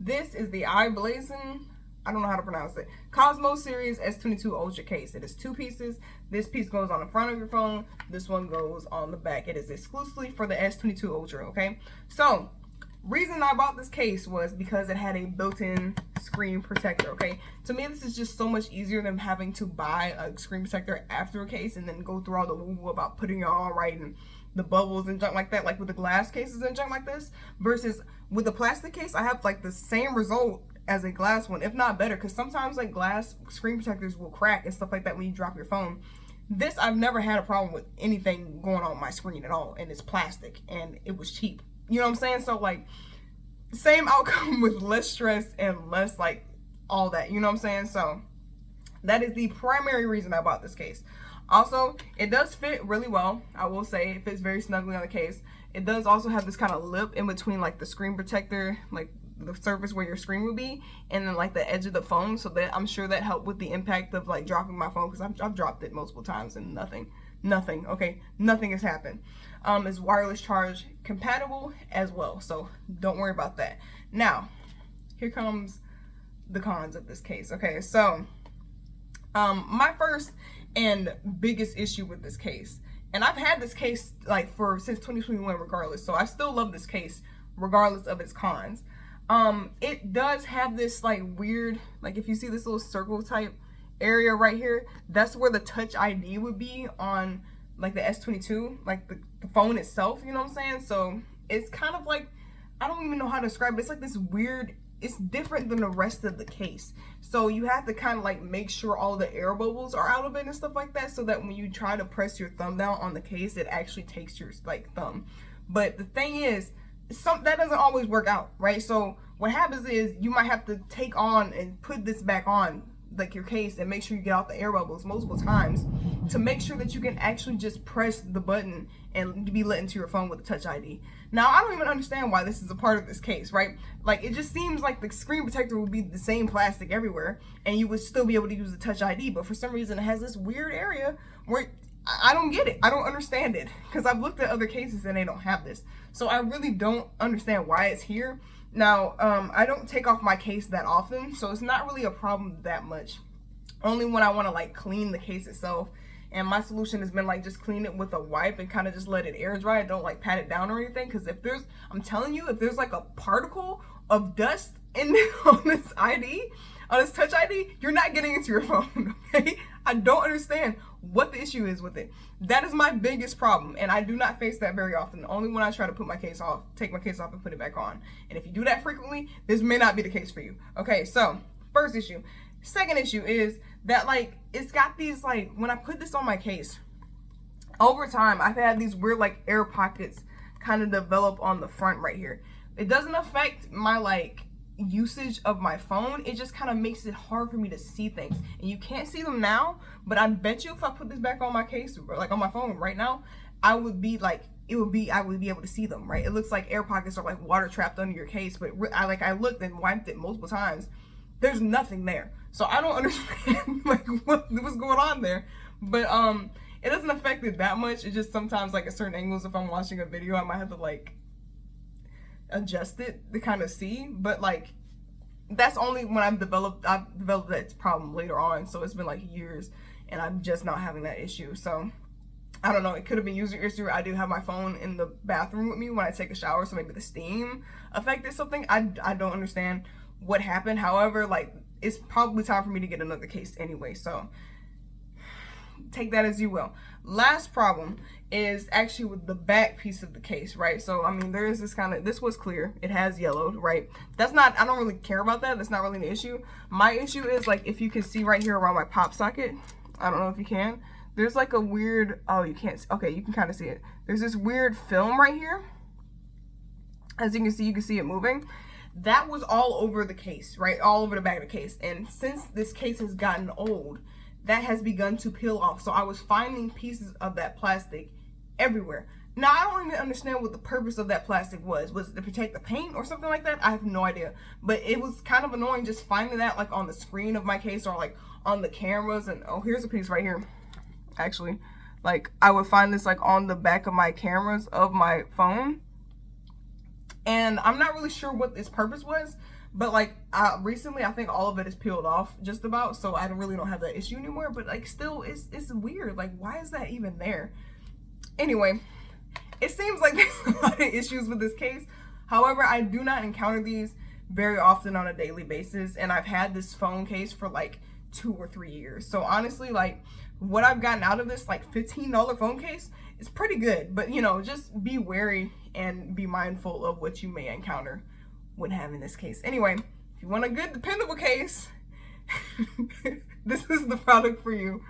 This is the i-Blason, I don't know how to pronounce it, Cosmo series S22 Ultra case. It is 2 pieces. This piece goes on the front of your phone. This one goes on the back. It is exclusively for the S22 Ultra, okay? So, reason I bought this case was because it had a built-in screen protector, okay? To me, this is just so much easier than having to buy a screen protector after a case and then go through all the woo-woo about putting it on right and the bubbles and junk like that, like with the glass cases and junk like this, versus with the plastic case, I have like the same result as a glass one, if not better, because sometimes like glass screen protectors will crack and stuff like that when you drop your phone. This, I've never had a problem with anything going on my screen at all, and it's plastic and it was cheap. You know what I'm saying? So like, same outcome with less stress and less like all that, you know what I'm saying? So that is the primary reason I bought this case. Also, it does fit really well. I will say it fits very snugly on the case. It does also have this kind of lip in between like the screen protector, like the surface where your screen would be, and then like the edge of the phone, so that I'm sure that helped with the impact of like dropping my phone, because I've dropped it multiple times and nothing, okay, nothing has happened. It's wireless charge compatible as well, so don't worry about that. Now, here comes the cons of this case. Okay, so my first and biggest issue with this case, and I've had this case like since 2021 regardless, so I still love this case regardless of its cons. It does have this like weird, like if you see this little circle type area right here, that's where the Touch ID would be on like the S22, like the phone itself, you know what I'm saying? So it's kind of like, I don't even know how to describe it. It's like this weird, it's different than the rest of the case. So you have to kind of like make sure all the air bubbles are out of it and stuff like that, so that when you try to press your thumb down on the case, it actually takes your like thumb. But the thing is, that doesn't always work out, right? So what happens is you might have to take on and put this back on like your case and make sure you get out the air bubbles multiple times to make sure that you can actually just press the button and be let into your phone with the Touch ID. Now, I don't even understand why this is a part of this case, right? Like, it just seems like the screen protector would be the same plastic everywhere and you would still be able to use the Touch ID, but for some reason it has this weird area where I don't get it. I don't understand it, because I've looked at other cases and they don't have this. So I really don't understand why it's here. Now, I don't take off my case that often, so it's not really a problem that much. Only when I want to like clean the case itself. And my solution has been like just clean it with a wipe and kind of just let it air dry. Don't like pat it down or anything, because if there's, I'm telling you, if there's like a particle of dust in on this ID, on this Touch ID, you're not getting into your phone, okay? I don't understand what the issue is with it. That is my biggest problem, and I do not face that very often. Only when I try to put my case off, take my case off and put it back on. And if you do that frequently, this may not be the case for you. Okay, so first issue. Second issue is that like it's got these like, when I put this on my case, over time I've had these weird like air pockets kind of develop on the front right here. It doesn't affect my like usage of my phone, it just kind of makes it hard for me to see things, and you can't see them now, but I bet you if I put this back on my case, or like on my phone right now, I would be like, I would be able to see them, right? It looks like air pockets are like water trapped under your case, but I looked and wiped it multiple times, there's nothing there. So I don't understand like what's going on there, but it doesn't affect it that much. It just sometimes like at certain angles, if I'm watching a video, I might have to like adjust it to kind of see, but like that's only when I've developed that problem later on. So it's been like years and I'm just not having that issue. So I don't know, it could have been user issue. I do have my phone in the bathroom with me when I take a shower, so maybe the steam affected something. I don't understand what happened. However, like it's probably time for me to get another case anyway, so take that as you will. Last problem is actually with the back piece of the case, right? So I mean, there is this kind of, this was clear, it has yellowed, right? That's not, I don't really care about that, that's not really the issue. My issue is like, if you can see right here around my pop socket, I don't know if you can, there's like a weird, oh you can't, okay, you can kind of see it, there's this weird film right here. As you can see it moving. That was all over the case, right? All over the back of the case. And since this case has gotten old, that has begun to peel off. So I was finding pieces of that plastic everywhere. Now, I don't even understand what the purpose of that plastic was. Was it to protect the paint or something like that? I have no idea. But it was kind of annoying just finding that like on the screen of my case or like on the cameras. And oh, here's a piece right here. Actually, like I would find this like on the back of my cameras of my phone. And I'm not really sure what its purpose was, But like recently, I think all of it is peeled off just about, so I really don't have that issue anymore. But like still, it's weird. Like, why is that even there? Anyway, it seems like there's a lot of issues with this case. However, I do not encounter these very often on a daily basis, and I've had this phone case for like 2 or 3 years. So honestly, like what I've gotten out of this like $15 phone case is pretty good. But you know, just be wary and be mindful of what you may encounter when having this case. Anyway, if you want a good dependable case, this is the product for you.